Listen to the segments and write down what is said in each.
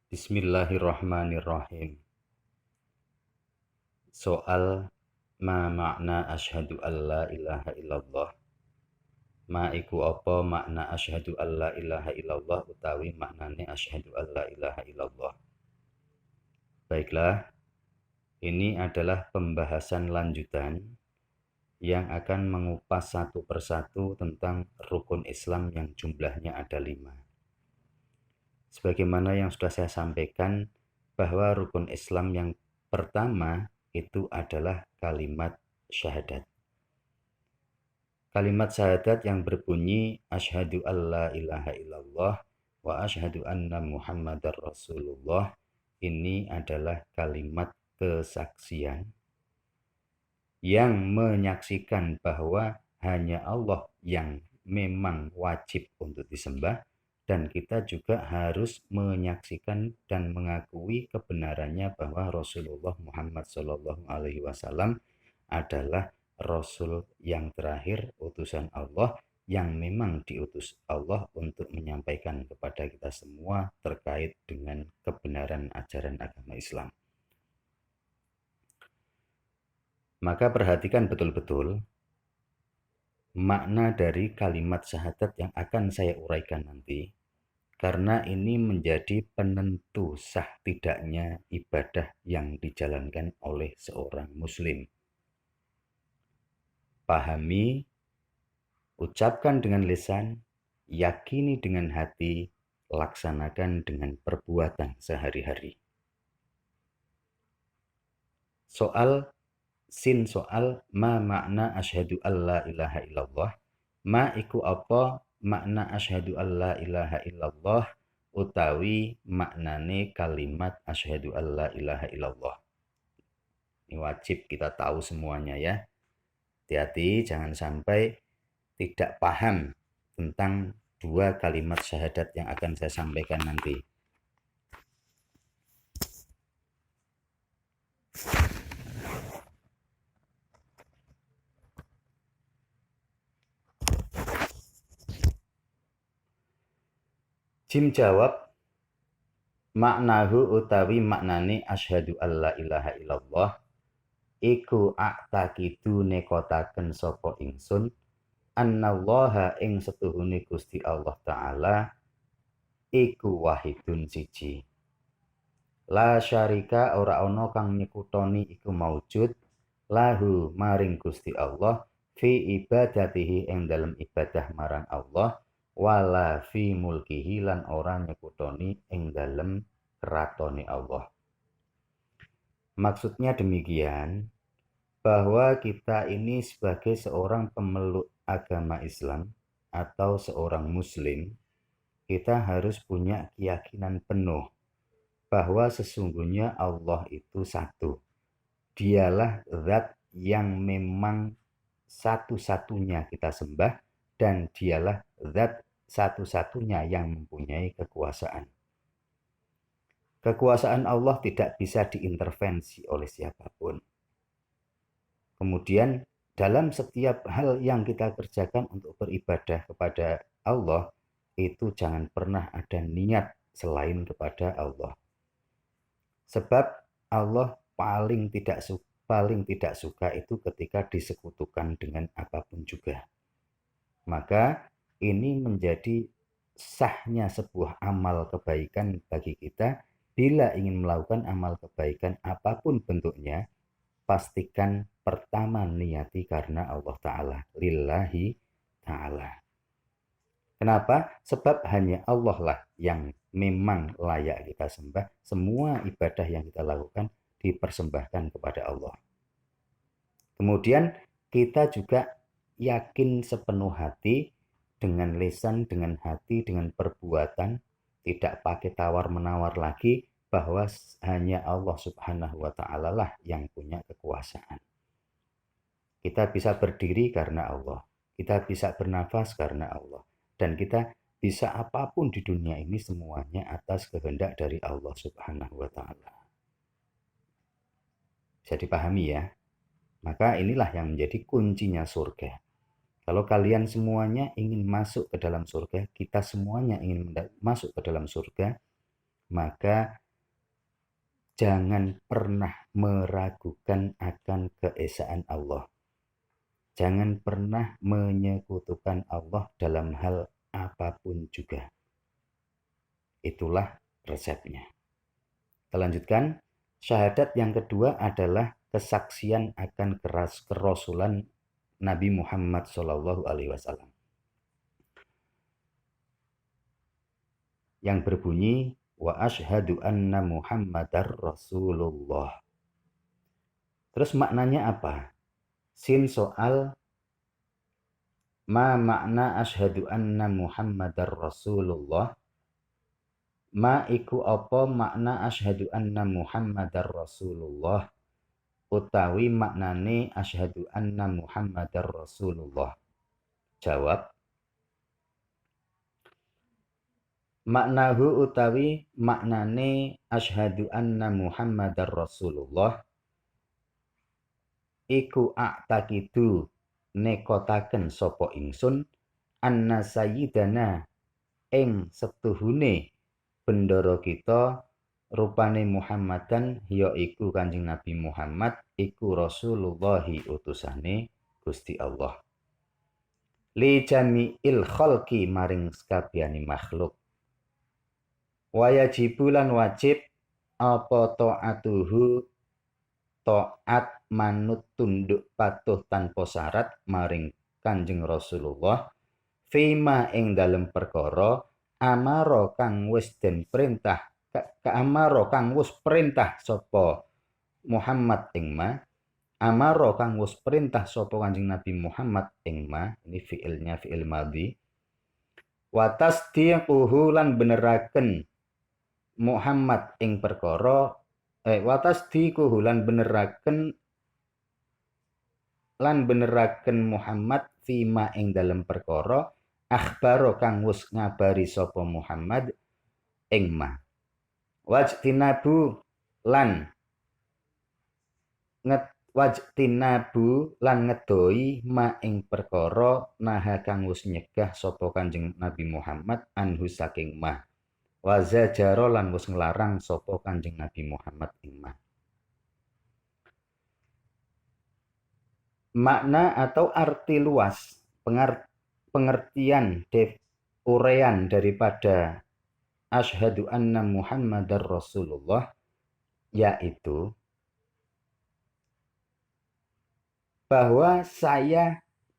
Bismillahirrahmanirrahim. Soal ma makna asyhadu alla ilaha illallah. Ma iku apa makna asyhadu alla ilaha illallah utawi maknane asyhadu alla ilaha illallah. Baiklah, ini adalah pembahasan lanjutan yang akan mengupas satu persatu tentang rukun Islam yang jumlahnya ada 5. Sebagaimana yang sudah saya sampaikan, bahwa rukun Islam yang pertama itu adalah kalimat syahadat. Kalimat syahadat yang berbunyi asyhadu alla ilaha illallah wa asyhadu anna muhammadar rasulullah, ini adalah kalimat kesaksian yang menyaksikan bahwa hanya Allah yang memang wajib untuk disembah, dan kita juga harus menyaksikan dan mengakui kebenarannya bahwa Rasulullah Muhammad SAW adalah Rasul yang terakhir, utusan Allah yang memang diutus Allah untuk menyampaikan kepada kita semua terkait dengan kebenaran ajaran agama Islam. Maka perhatikan betul-betul makna dari kalimat syahadat yang akan saya uraikan nanti, karena ini menjadi penentu sah tidaknya ibadah yang dijalankan oleh seorang muslim. Pahami, ucapkan dengan lisan, yakini dengan hati, laksanakan dengan perbuatan sehari-hari. Soal ma makna asyhadu alla ilaha illallah. Ma iku apa makna asyhadu alla ilaha illallah utawi maknane kalimat asyhadu alla ilaha illallah. Ini wajib kita tahu semuanya ya. Hati-hati jangan sampai tidak paham tentang dua kalimat syahadat yang akan saya sampaikan nanti. Jim jawab, maknahu utawi maknane asyhadu alla ilaha illallah iku a'taqidu nekotaken sapa ingsun annallaha ing setuhune Gusti Allah taala iku wahidun siji. La syarika ora ana kang nyekutoni iku maujud lahu maring Gusti Allah fi ibadatihi ing dalem ibadah marang Allah, wala fi mulkihi lan ora nyekutoni ing dalem keratone Allah. Maksudnya demikian, bahwa kita ini sebagai seorang pemeluk agama Islam atau seorang muslim, kita harus punya keyakinan penuh bahwa sesungguhnya Allah itu satu. Dialah zat yang memang satu-satunya kita sembah, dan dialah zat satu-satunya yang mempunyai kekuasaan. Kekuasaan Allah tidak bisa diintervensi oleh siapapun. Kemudian dalam setiap hal yang kita kerjakan untuk beribadah kepada Allah, itu jangan pernah ada niat selain kepada Allah. Sebab Allah paling tidak suka itu ketika disekutukan dengan apapun juga. Maka ini menjadi sahnya sebuah amal kebaikan bagi kita. Bila ingin melakukan amal kebaikan apapun bentuknya, pastikan pertama niati karena Allah Ta'ala, lillahi Ta'ala. Kenapa? Sebab hanya Allah lah yang memang layak kita sembah. Semua ibadah yang kita lakukan dipersembahkan kepada Allah. Kemudian kita juga yakin sepenuh hati dengan lisan, dengan hati, dengan perbuatan, tidak pakai tawar-menawar lagi, bahwa hanya Allah Subhanahu wa Ta'ala lah yang punya kekuasaan. Kita bisa berdiri karena Allah, kita bisa bernafas karena Allah, dan kita bisa apapun di dunia ini semuanya atas kehendak dari Allah Subhanahu wa Ta'ala. Bisa dipahami ya? Maka inilah yang menjadi kuncinya surga. Kalau kalian semuanya ingin masuk ke dalam surga, kita semuanya ingin masuk ke dalam surga, maka jangan pernah meragukan akan keesaan Allah. Jangan pernah menyekutukan Allah dalam hal apapun juga. Itulah resepnya. Kita lanjutkan. Syahadat yang kedua adalah kesaksian akan kerasulan Nabi Muhammad SAW. Yang berbunyi, wa ashhadu anna Muhammadar Rasulullah. Terus maknanya apa? Sin soal ma makna ashhadu anna Muhammadar Rasulullah. Ma iku apa makna asyhadu anna Muhammadar Rasulullah, utawi maknane asyhadu anna Muhammadar Rasulullah. Jawab, maknahu utawi maknane asyhadu anna Muhammadar Rasulullah iku a'taqidu nekotaken sapa ingsun anna sayyidana ing setuhune bendoro kita rupane Muhammadan yaiku Kanjeng Nabi Muhammad iku Rasulullahi utusane Gusti Allah. Li jami'il khalqi maring sakabehane makhluk. Wajibulan wajib apa taatuhu taat manut tunduk patuh tanpa syarat maring Kanjeng Rasulullah fima ing dalem perkara amaro kang wis den perintah amaro kang wis perintah sapa Muhammad ing ma amaro kang wis perintah sapa Kanjeng Nabi Muhammad ing ma, ini fiilnya fiil madhi, wa tasdiquhu lan beneraken Muhammad ing perkara wa tasdiquhu lan beneraken Muhammad fima ing dalem perkara akhbaro kang wis ngabari sapa Muhammad ing ma wajtinabu lan ngedoi ma ing perkara naha kang wis nyegah sapa Kanjeng Nabi Muhammad anhu saking ma wazajaro lan wis nglarang sapa Kanjeng Nabi Muhammad ing ma. Makna atau arti luas pengertian urean daripada asyhadu anna Muhammadar Rasulullah yaitu bahwa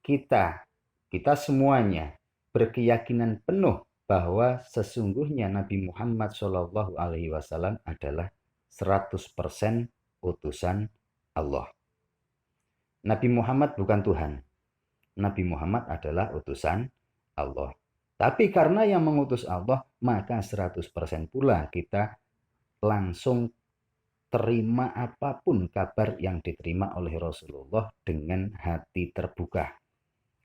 kita semuanya berkeyakinan penuh bahwa sesungguhnya Nabi Muhammad SAW adalah 100% utusan Allah. Nabi Muhammad bukan Tuhan. Nabi Muhammad adalah utusan Allah. Tapi karena yang mengutus Allah, maka 100% pula kita langsung terima apapun kabar yang diterima oleh Rasulullah dengan hati terbuka.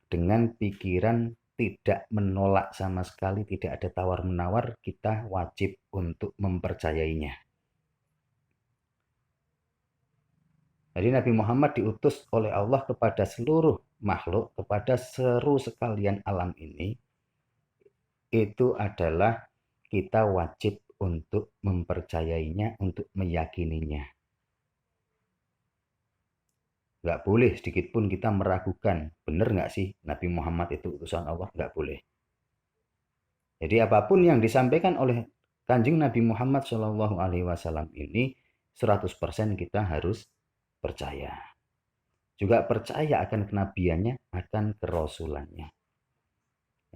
Dengan pikiran tidak menolak sama sekali, tidak ada tawar-menawar, kita wajib untuk mempercayainya. Jadi Nabi Muhammad diutus oleh Allah kepada seluruh makhluk, kepada seru sekalian alam ini, itu adalah kita wajib untuk mempercayainya, untuk meyakininya. Nggak boleh sedikit pun kita meragukan, benar nggak sih Nabi Muhammad itu utusan Allah? Nggak boleh. Jadi apapun yang disampaikan oleh Kanjeng Nabi Muhammad SAW ini, 100% kita harus percaya. Juga percaya akan kenabiannya, akan kerasulannya.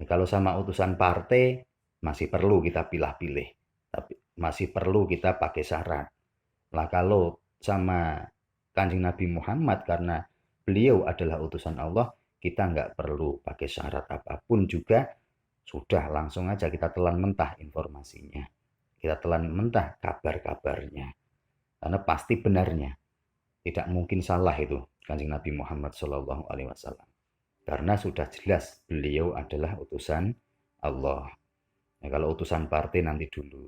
Kalau sama utusan partai, masih perlu kita pilih-pilih. Tapi masih perlu kita pakai syarat. Lah kalau sama Kanjeng Nabi Muhammad, karena beliau adalah utusan Allah, kita nggak perlu pakai syarat apapun juga. Sudah langsung aja kita telan mentah informasinya. Kita telan mentah kabar-kabarnya. Karena pasti benarnya. Tidak mungkin salah itu Kanjeng Nabi Muhammad SAW. Karena sudah jelas beliau adalah utusan Allah. Nah, kalau utusan partai nanti dulu.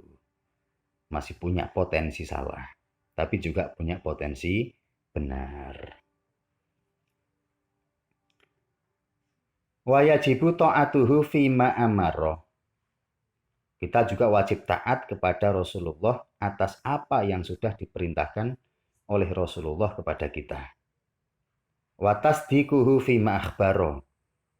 Masih punya potensi salah. Tapi juga punya potensi benar. Wa yajibu ta'atuhu fima amaro. Kita juga wajib taat kepada Rasulullah atas apa yang sudah diperintahkan oleh Rasulullah kepada kita. Wa tasdiquhu fima akhbaro.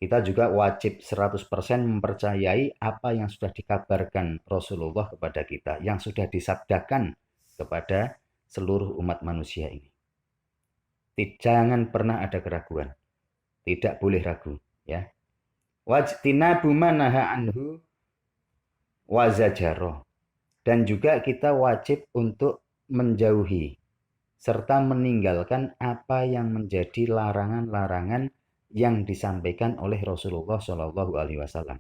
Kita juga wajib 100% mempercayai apa yang sudah dikabarkan Rasulullah kepada kita, yang sudah disabdakan kepada seluruh umat manusia ini. Jangan pernah ada keraguan. Tidak boleh ragu, ya. Wajtinabu manaha anhu wazajaro. Dan juga kita wajib untuk menjauhi serta meninggalkan apa yang menjadi larangan-larangan yang disampaikan oleh Rasulullah Shallallahu Alaihi Wasallam.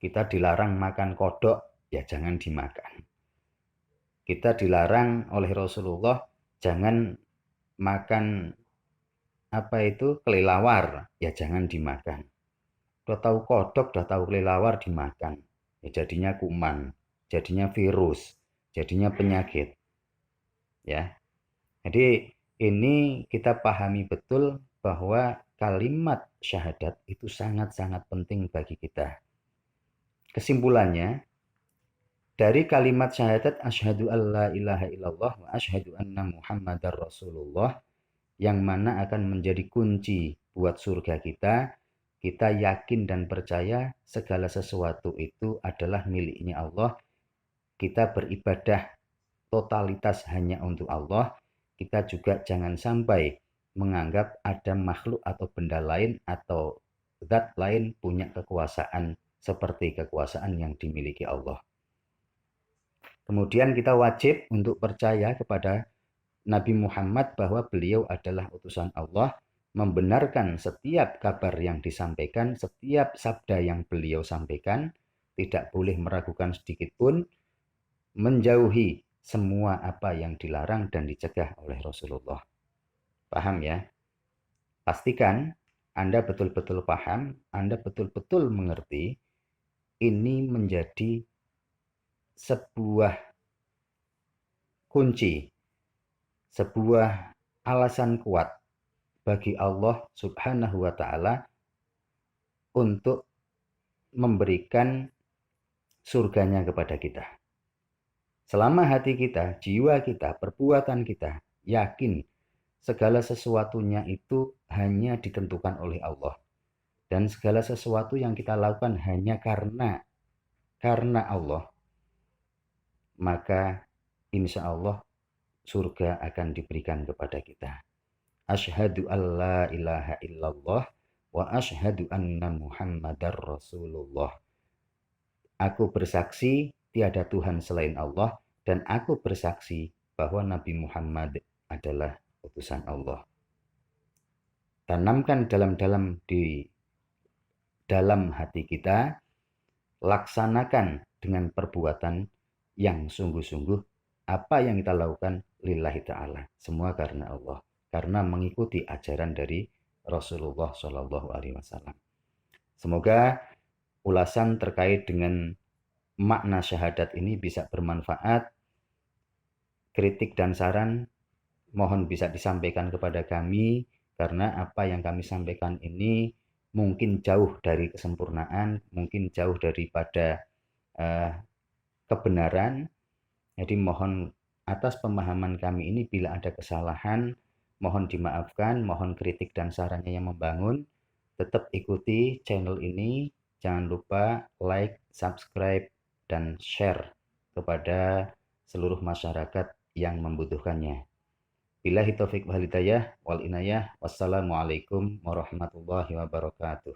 Kita dilarang makan kodok, ya jangan dimakan. Kita dilarang oleh Rasulullah jangan makan kelelawar, ya jangan dimakan. Udah tahu kodok, udah tahu kelelawar dimakan, ya jadinya kuman, jadinya virus, jadinya penyakit. Ya. Jadi ini kita pahami betul bahwa kalimat syahadat itu sangat-sangat penting bagi kita. Kesimpulannya, dari kalimat syahadat asyhadu alla ilaha illallah wa asyhadu anna muhammadar rasulullah yang mana akan menjadi kunci buat surga kita, kita yakin dan percaya segala sesuatu itu adalah miliknya Allah. Kita beribadah totalitas hanya untuk Allah. Kita juga jangan sampai menganggap ada makhluk atau benda lain atau zat lain punya kekuasaan seperti kekuasaan yang dimiliki Allah. Kemudian kita wajib untuk percaya kepada Nabi Muhammad bahwa beliau adalah utusan Allah, membenarkan setiap kabar yang disampaikan, setiap sabda yang beliau sampaikan, tidak boleh meragukan sedikit pun, menjauhi semua apa yang dilarang dan dicegah oleh Rasulullah. Paham ya? Pastikan Anda betul-betul paham, Anda betul-betul mengerti, ini menjadi sebuah kunci, sebuah alasan kuat bagi Allah Subhanahu wa Ta'ala untuk memberikan surganya kepada kita. Selama hati kita, jiwa kita, perbuatan kita yakin segala sesuatunya itu hanya ditentukan oleh Allah. Dan segala sesuatu yang kita lakukan hanya karena Allah, maka insya Allah surga akan diberikan kepada kita. Asyhadu alla ilaha illallah wa asyhadu anna muhammadar rasulullah. Aku bersaksi tiada Tuhan selain Allah dan aku bersaksi bahwa Nabi Muhammad adalah utusan Allah. Tanamkan di dalam hati kita, laksanakan dengan perbuatan yang sungguh-sungguh apa yang kita lakukan lillahi ta'ala. Semua karena Allah. Karena mengikuti ajaran dari Rasulullah Shallallahu Alaihi Wasallam. Semoga ulasan terkait dengan makna syahadat ini bisa bermanfaat. Kritik dan saran mohon bisa disampaikan kepada kami, karena apa yang kami sampaikan ini mungkin jauh dari kesempurnaan, mungkin jauh daripada kebenaran. Jadi mohon atas pemahaman kami ini bila ada kesalahan, mohon dimaafkan, mohon kritik dan sarannya yang membangun. Tetap ikuti channel ini, jangan lupa like, subscribe, dan share kepada seluruh masyarakat yang membutuhkannya. Billahi taufiq wal hidayah wal inayah. Wassalamualaikum warahmatullahi wabarakatuh.